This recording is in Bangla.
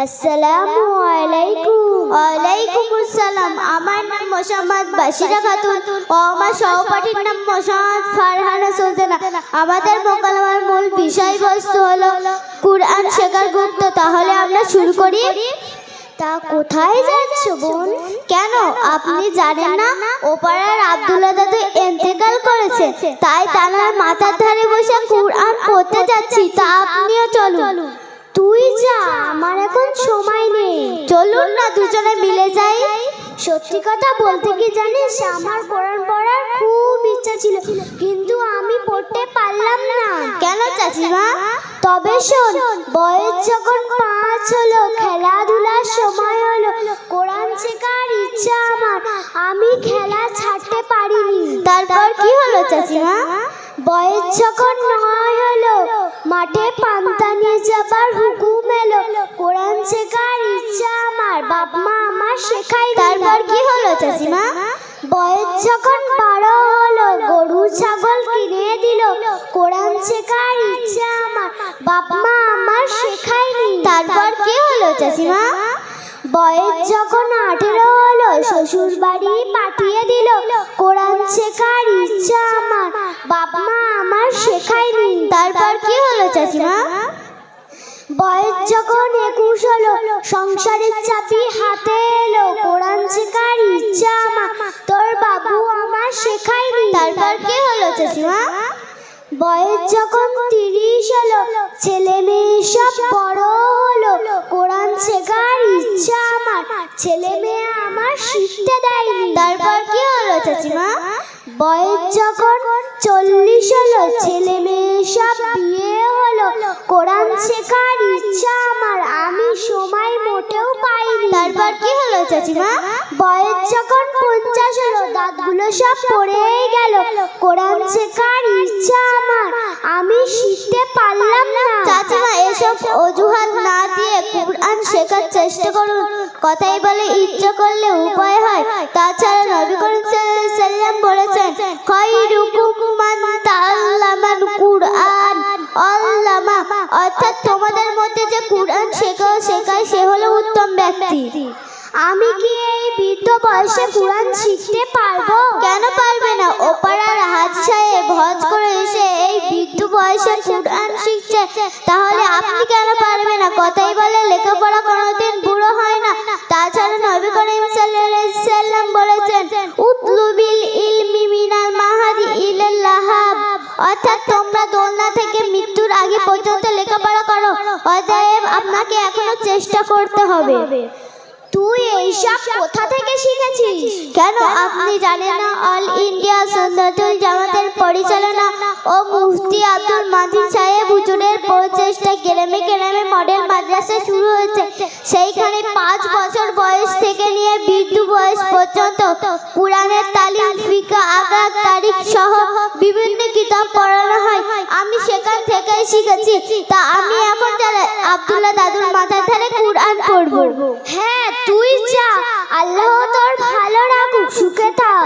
আসসালামু আলাইকুম। ওয়ালাইকুম আসসালাম। আমার নাম মোসাম্মদ বাশিরা খাতুন ও আমার সহপাঠীর নাম মোসাম্মদ ফারহানা সুলতানা। আমাদের মোকালামার মূল বিষয়বস্তু হলো কুরআন শেখার গুরুত্ব। তাহলে আমরা শুরু করি। তা কোথায় যাচ্ছ বোন? কেন আপনি জানেন না ওপাড়ার আব্দুল্লাহ দাদু ইন্তেকাল করেছে, তাই তানার মাথার ধারে বসে কুরআন পড়তে যাচ্ছি। তা আপনিও চলুন। তুই যা, আমার এখন সময় নেই। চলুন না দুজনে মিলে যাই। সত্যি কথা বলতে কি জানিস, আমার কোরআন পড়ার খুব ইচ্ছা ছিল, কিন্তু আমি পড়তে পারলাম না। কেন চাচিমা? তবে শোন, বয়স যখন 5 হলো, খেলাধুলার সময় হলো, কোরআন শেখার ইচ্ছা আমার, আমি খেলা ছাড়তে পারিনি। তারপর কি হলো চাচিমা? বয়স যখন 9 হলো, মাঠে পান্তা নিয়ে যাবার হুকুম এলো, কোরআন শেখার ইচ্ছা আমার, বাপ মা আমার শেখাই। তারপর কি হলো চাচিমা? বয়স যখন 12 হলো, গরু ছাগল কিনে দিল, কোরআন শেখার ইচ্ছা আমার, বাপ মা আমার শেখায়নি। তারপর কি হলো চাচিমা? বয়স যখন 18 হলো, শ্বশুর বাড়ি পাঠিয়ে দিল, কোরআন শেখার ইচ্ছা আমার, বাপ মা আমার শেখায়নি। তারপর কি হলো চাচিমা? বয়স যখন 21 হলো, সংসারের চাবি হাতে এলো, কোরআন শেখার ইচ্ছা আমার, তোর বাবু আমার শেখায়নি। তারপর কি হলো চাচিমা? বয়স যখন 30 হলো, ছেলে মেয়ে সব বড় হলো, কোরআন শেখার ইচ্ছা আমার, ছেলে মেয়ে আমার শিখতে দেয়নি। তারপর কি হলো চাচিমা? বয়স যখন 40 হলো, ছেলে মেয়ে সব বিয়ে হলো, কোরআন শেখার ইচ্ছা আমার, আমি সময় মোটেও পাইনি। তারপর কি হলো চাচিমা? বয়স যখন 50 হলো, দাঁতগুলো সব পড়েই গেল, কোরআন শেখার ইচ্ছা আমার, আমি শিখতে পারলাম না। চাচিমা, এসব অজুহাত না দিয়ে কুরআন শেখার চেষ্টা করুন। কথাই বলে ইচ্ছা করলে উপায় হয়। তাছাড়া নবী করিম সাল্লাল্লাহু আলাইহি ওয়াসাল্লাম বলেছেন, খায়রুকুম মান তাআল্লামাল কুরআন আল্লামা, অর্থাৎ তোমাদের মধ্যে যে কুরআন শেখায় সে হলো উত্তম ব্যক্তি। আমি কি এই বৃদ্ধ বয়সে কুরআন শিখতে পারবো? কেন পারবে না? ওপাড়ার হাজি সাহেব হজ করে এসে এই বৃদ্ধ বয়সে কুরআন শিখছে, তাহলে আপনি কেন পারবেন না? কথাই বলে লেখাপড়া কোনোদিন বুড়ো হয় না। তাছাড়া নবী করিম সাল্লাল্লাহু আলাইহি ওয়াসাল্লাম বলেছেন, উতলুবিল ইলমি মিনাল মাহাদি ইলাল লাহাব, অর্থাৎ তোমরা দোলনা থেকে মৃত্যুর আগে পর্যন্ত লেখাপড়া করো। অতএব আপনাকে এখনো চেষ্টা করতে হবে। তুই এইসব কোথা থেকে শিখেছিস? কেন আপনি জানেন না অল ইন্ডিয়া সুন্নাতুল জামাতের পরিচালনা ও মুফতি আব্দুল মাজিদ সাহেব হুজুরের প্রচেষ্টায় গ্রামে গ্রামে মডেল মাদ্রাসা শুরু হয়েছে। সেইখানে 5 বছর বয়স থেকে নিয়ে বৃদ্ধ বয়স পর্যন্ত কুরআনের তালিম, ফিকহ, আগাগ, তারিখ সহ বিভিন্ন কিতাব পড়ানো হয়। আমি সেখান থেকেই শিখেছি। তা আমি এখন আব্দুল্লাহ দাদুর মাথার ধারে কুরআন পড়বো। হ্যাঁ, তুই যা, আল্লাহ তোর ভালো রাখুক, সুখে থাক।